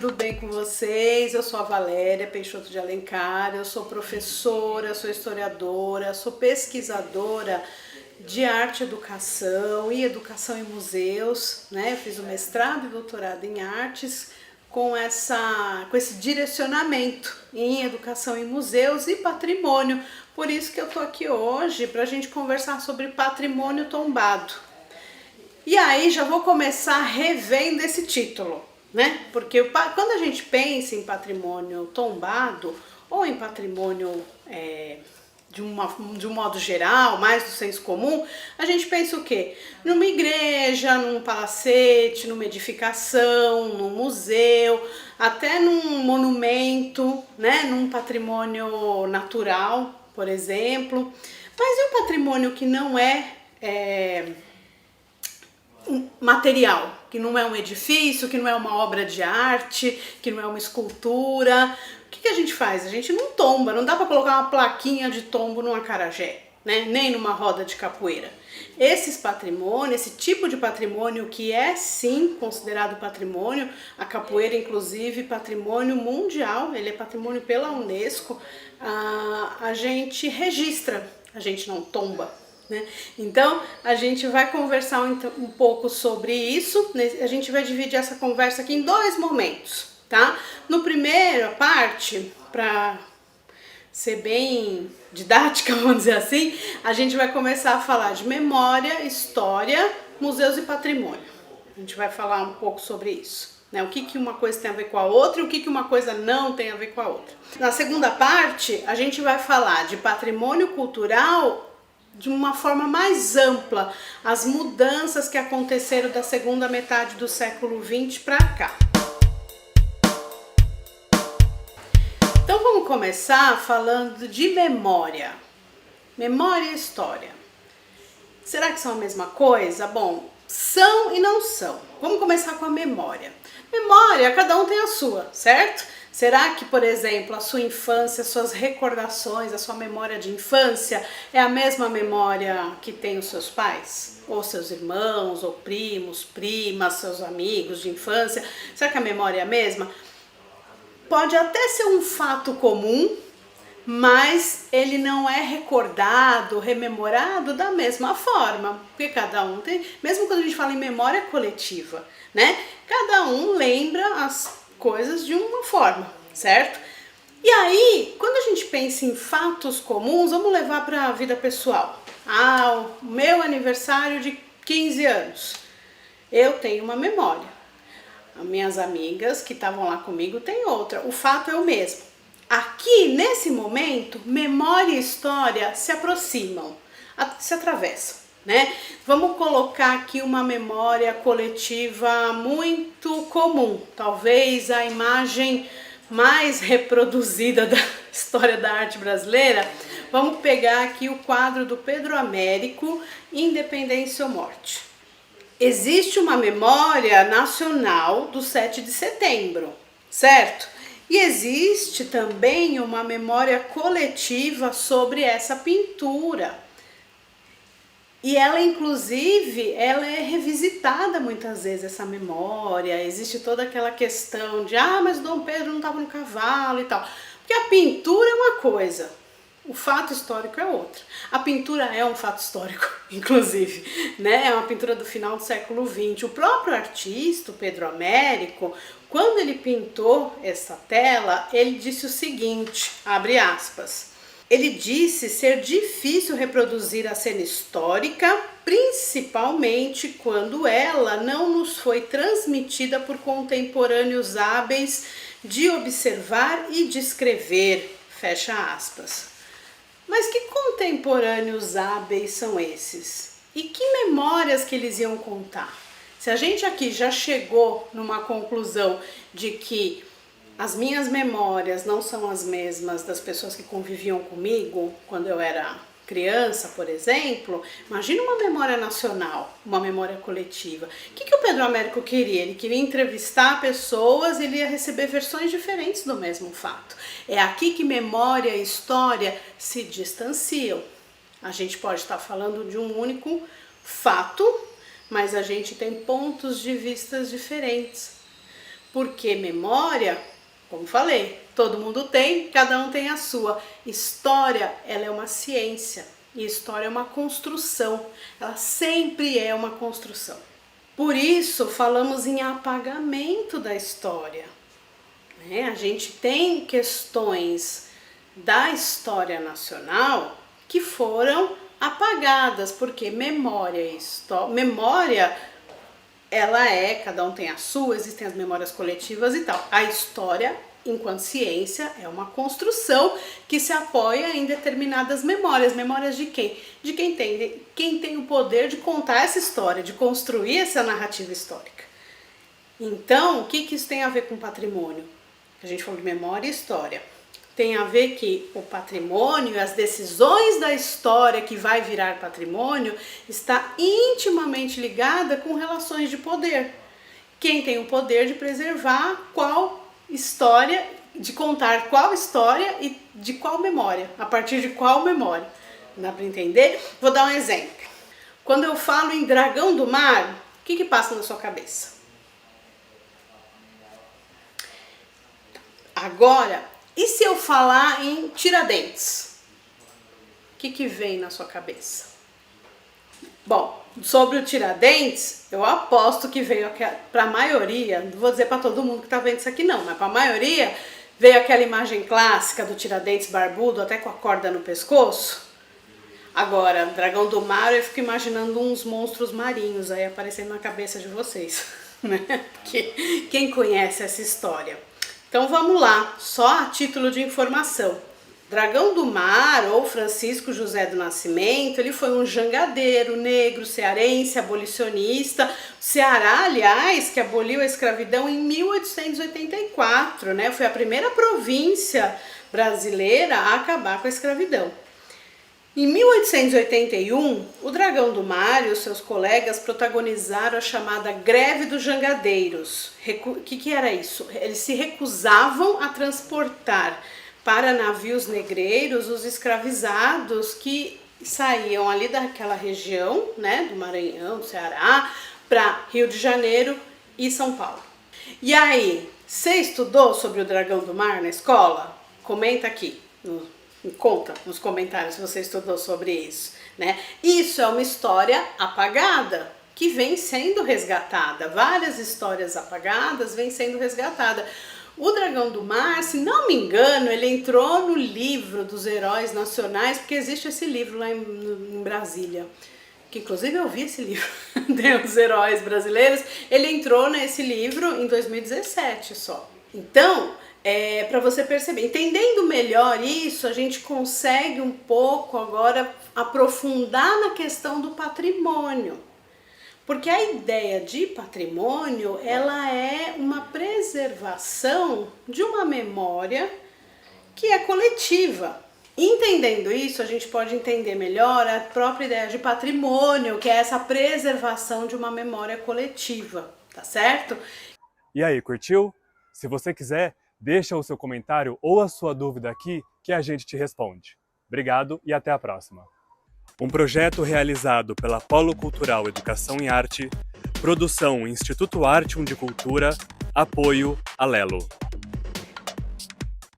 tudo bem com vocês? Eu sou a Valéria Peixoto de Alencar, eu sou professora, sou historiadora, sou pesquisadora de arte e educação em museus, né? Eu fiz o mestrado e doutorado em artes com esse direcionamento em educação em museus e patrimônio. Por isso que eu tô aqui hoje para a gente conversar sobre patrimônio tombado. E aí já vou começar revendo esse título, né? Porque quando a gente pensa em patrimônio tombado ou em patrimônio de um modo geral, mais do senso comum, a gente pensa o quê? Numa igreja, num palacete, numa edificação, num museu, até num monumento, né? Num patrimônio natural, por exemplo. Mas e o patrimônio que não é material, que não é um edifício, que não é uma obra de arte, que não é uma escultura? O que a gente faz? A gente não tomba, não dá para colocar uma plaquinha de tombo num acarajé, né? Nem numa roda de capoeira. Esses patrimônios, esse tipo de patrimônio que é sim considerado patrimônio, a capoeira inclusive patrimônio mundial, ele é patrimônio pela Unesco, a gente registra, a gente não tomba. Né? Então a gente vai conversar um pouco sobre isso. A gente vai dividir essa conversa aqui em dois momentos, tá? No primeira parte, para ser bem didática, vamos dizer assim, a gente vai começar a falar de memória, história, museus e patrimônio. A gente vai falar um pouco sobre isso, né? O que uma coisa tem a ver com a outra e o que uma coisa não tem a ver com a outra. Na segunda parte, a gente vai falar de patrimônio cultural de uma forma mais ampla, as mudanças que aconteceram da segunda metade do século XX para cá. Então vamos começar falando de memória. Memória e história. Será que são a mesma coisa? Bom, são e não são. Vamos começar com a memória. Memória, cada um tem a sua, certo? Será que, por exemplo, a sua infância, suas recordações, a sua memória de infância é a mesma memória que tem os seus pais? Ou seus irmãos, ou primos, primas, seus amigos de infância? Será que a memória é a mesma? Pode até ser um fato comum, mas ele não é recordado, rememorado da mesma forma, porque cada um tem, mesmo quando a gente fala em memória coletiva, né? Cada um lembra as coisas de uma forma, certo? E aí, quando a gente pensa em fatos comuns, vamos levar para a vida pessoal. O meu aniversário de 15 anos, eu tenho uma memória. As minhas amigas que estavam lá comigo têm outra. O fato é o mesmo. Aqui, nesse momento, memória e história se aproximam, se atravessam, né? Vamos colocar aqui uma memória coletiva muito comum, talvez a imagem mais reproduzida da história da arte brasileira. Vamos pegar aqui o quadro do Pedro Américo, Independência ou Morte. Existe uma memória nacional do 7 de setembro, certo? E existe também uma memória coletiva sobre essa pintura. E ela, inclusive, ela é revisitada muitas vezes, essa memória. Existe toda aquela questão de, mas Dom Pedro não estava no cavalo e tal. Porque a pintura é uma coisa, o fato histórico é outra. A pintura é um fato histórico, inclusive, né? É uma pintura do final do século XX. O próprio artista, o Pedro Américo, quando ele pintou essa tela, ele disse o seguinte, abre aspas, ele disse ser difícil reproduzir a cena histórica, principalmente quando ela não nos foi transmitida por contemporâneos hábeis de observar e de escrever, fecha aspas. Mas que contemporâneos hábeis são esses? E que memórias que eles iam contar? Se a gente aqui já chegou numa conclusão de que as minhas memórias não são as mesmas das pessoas que conviviam comigo quando eu era criança, por exemplo, imagina uma memória nacional, uma memória coletiva. O que o Pedro Américo queria? Ele queria entrevistar pessoas e ele ia receber versões diferentes do mesmo fato. É aqui que memória e história se distanciam. A gente pode estar falando de um único fato, mas a gente tem pontos de vista diferentes. Porque memória, como falei, todo mundo tem, cada um tem a sua. História, ela é uma ciência e história é uma construção. Ela sempre é uma construção. Por isso, falamos em apagamento da história. A gente tem questões da história nacional que foram apagadas, porque memória, ela cada um tem a sua, existem as memórias coletivas e tal. A história, enquanto ciência, é uma construção que se apoia em determinadas memórias. Memórias de quem? De quem tem o poder de contar essa história, de construir essa narrativa histórica. Então, o que isso tem a ver com patrimônio? A gente falou de memória e história. Tem a ver que o patrimônio e as decisões da história que vai virar patrimônio está intimamente ligada com relações de poder. Quem tem o poder de preservar qual história, de contar qual história e de qual memória, a partir de qual memória. Dá para entender? Vou dar um exemplo. Quando eu falo em Dragão do Mar, o que passa na sua cabeça? Agora, e se eu falar em Tiradentes? O que vem na sua cabeça? Bom, sobre o Tiradentes, eu aposto que veio para a maioria, não vou dizer para todo mundo que está vendo isso aqui não, mas para a maioria veio aquela imagem clássica do Tiradentes barbudo, até com a corda no pescoço. Agora, Dragão do Mar, eu fico imaginando uns monstros marinhos aí aparecendo na cabeça de vocês, né? Porque quem conhece essa história? Então vamos lá, só a título de informação. Dragão do Mar, ou Francisco José do Nascimento, ele foi um jangadeiro negro, cearense, abolicionista. Ceará, aliás, que aboliu a escravidão em 1884, né? Foi a primeira província brasileira a acabar com a escravidão. Em 1881, o Dragão do Mar e os seus colegas protagonizaram a chamada Greve dos Jangadeiros. O que era isso? Eles se recusavam a transportar para navios negreiros os escravizados que saíam ali daquela região, né, do Maranhão, do Ceará, para Rio de Janeiro e São Paulo. E aí, você estudou sobre o Dragão do Mar na escola? Comenta aqui me conta nos comentários se você estudou sobre isso, né? Isso é uma história apagada que vem sendo resgatada. Várias histórias apagadas vêm sendo resgatadas. O Dragão do Mar, se não me engano, ele entrou no livro dos heróis nacionais, porque existe esse livro lá em Brasília, que inclusive eu vi esse livro, dos heróis brasileiros. Ele entrou nesse livro em 2017 só. Então, para você perceber, entendendo melhor isso, a gente consegue um pouco agora aprofundar na questão do patrimônio. Porque a ideia de patrimônio, ela é uma preservação de uma memória que é coletiva. Entendendo isso, a gente pode entender melhor a própria ideia de patrimônio, que é essa preservação de uma memória coletiva, tá certo? E aí, curtiu? Se você quiser, deixa o seu comentário ou a sua dúvida aqui que a gente te responde. Obrigado e até a próxima. Um projeto realizado pela Polo Cultural Educação e Arte, produção Instituto Artium de Cultura, apoio Alelo.